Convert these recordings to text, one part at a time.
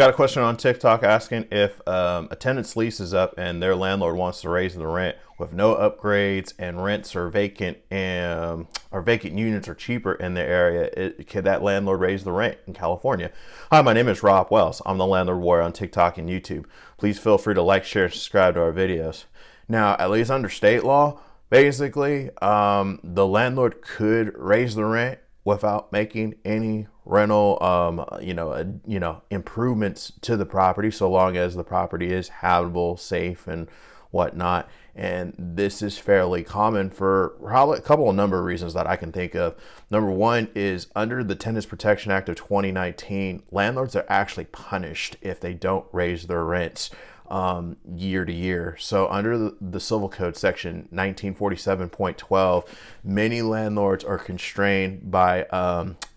Got a question on TikTok asking if a tenant's lease is up and their landlord wants to raise the rent with no upgrades and rents are vacant and or vacant units are cheaper in the area. Could that landlord raise the rent in California? Hi, my name is Rob Wells. I'm the Landlord Warrior on TikTok and YouTube. Please feel free to like, share, and subscribe to our videos. Now, at least under state law, basically, the landlord could raise the rent without making any rental, improvements to the property, so long as the property is habitable, safe, and whatnot. And this is fairly common for probably a couple of number of reasons that I can think of. Number one is under the Tenants Protection Act of 2019, landlords are actually punished if they don't raise their rents year to year. So under the Civil Code section 1947.12, many landlords are constrained by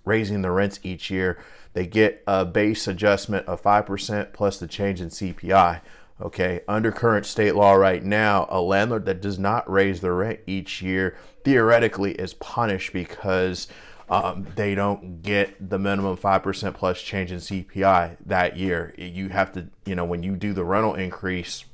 raising the rents each year. They get a base adjustment of 5% plus the change in CPI. Okay, under current state law right now, a landlord that does not raise the rent each year theoretically is punished because they don't get the minimum 5% plus change in CPI that year. You have to, when you do the rental increase,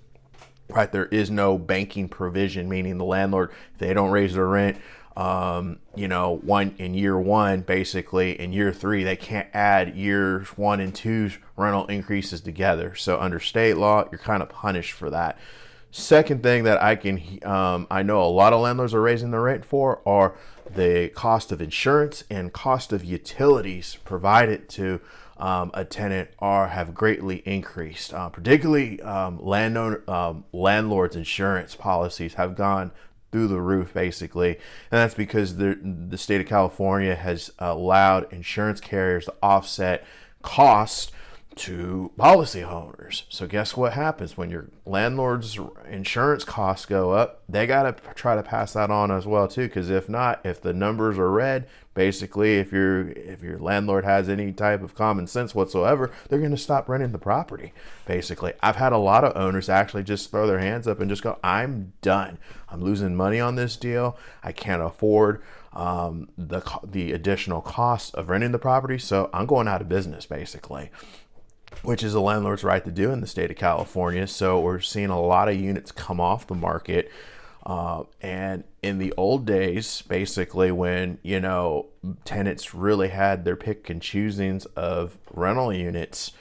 right, there is no banking provision, meaning the landlord, if they don't raise their rent, in year one, basically in year three, they can't add years 1 and 2's rental increases together. So under state law, you're kind of punished for that. Second thing that I know a lot of landlords are raising the rent for are the cost of insurance and cost of utilities provided to a tenant have greatly increased. Particularly landlords' insurance policies have gone through the roof, basically, and that's because the state of California has allowed insurance carriers to offset costs to policyholders. So guess what happens when your landlord's insurance costs go up? They got to try to pass that on as well too, because if not, if the numbers are red, basically if your landlord has any type of common sense whatsoever, they're going to stop renting the property. Basically, I've had a lot of owners actually just throw their hands up and just go, I'm done. I'm losing money on this deal. I can't afford the additional cost of renting the property, so I'm going out of business, basically, which is a landlord's right to do in the state of California. So we're seeing a lot of units come off the market. And in the old days, basically, when, tenants really had their pick and choosings of rental units,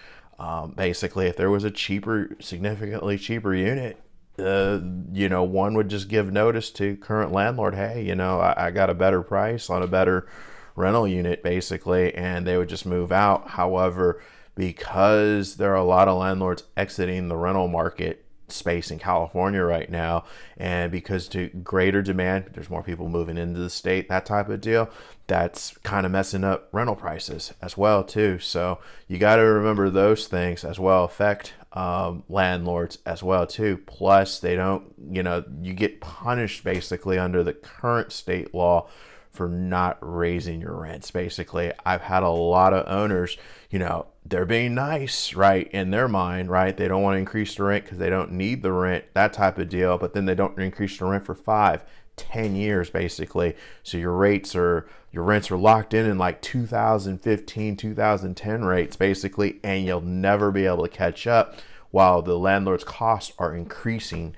basically, if there was a significantly cheaper unit, one would just give notice to current landlord, hey, I got a better price on a better rental unit, basically, and they would just move out. However, because there are a lot of landlords exiting the rental market space in California right now, and because to greater demand, there's more people moving into the state, that type of deal, that's kind of messing up rental prices as well too. So you got to remember those things as well affect landlords as well too. Plus they don't, you get punished basically under the current state law for not raising your rents. Basically, I've had a lot of owners, they're being nice, right, in their mind, right? They don't want to increase the rent because they don't need the rent, that type of deal, but then they don't increase the rent for 5-10 years, basically. So your rents are locked in like 2015, 2010 rates, basically, and you'll never be able to catch up while the landlord's costs are increasing.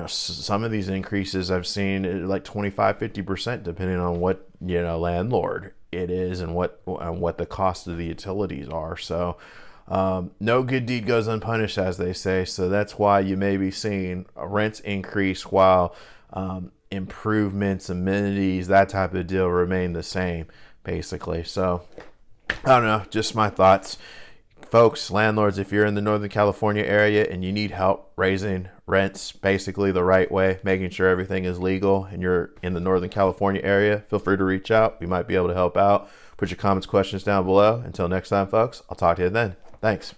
Some of these increases I've seen like 25-50% depending on what landlord it is and what the cost of the utilities are. So no good deed goes unpunished, as they say. So that's why you may be seeing rents increase while improvements, amenities, that type of deal remain the same, basically. So I don't know, just my thoughts. Folks, landlords, if you're in the Northern California area and you need help raising rents basically the right way, making sure everything is legal, and you're in the Northern California area, feel free to reach out. We might be able to help out. Put your comments, questions down below. Until next time, folks, I'll talk to you then. Thanks.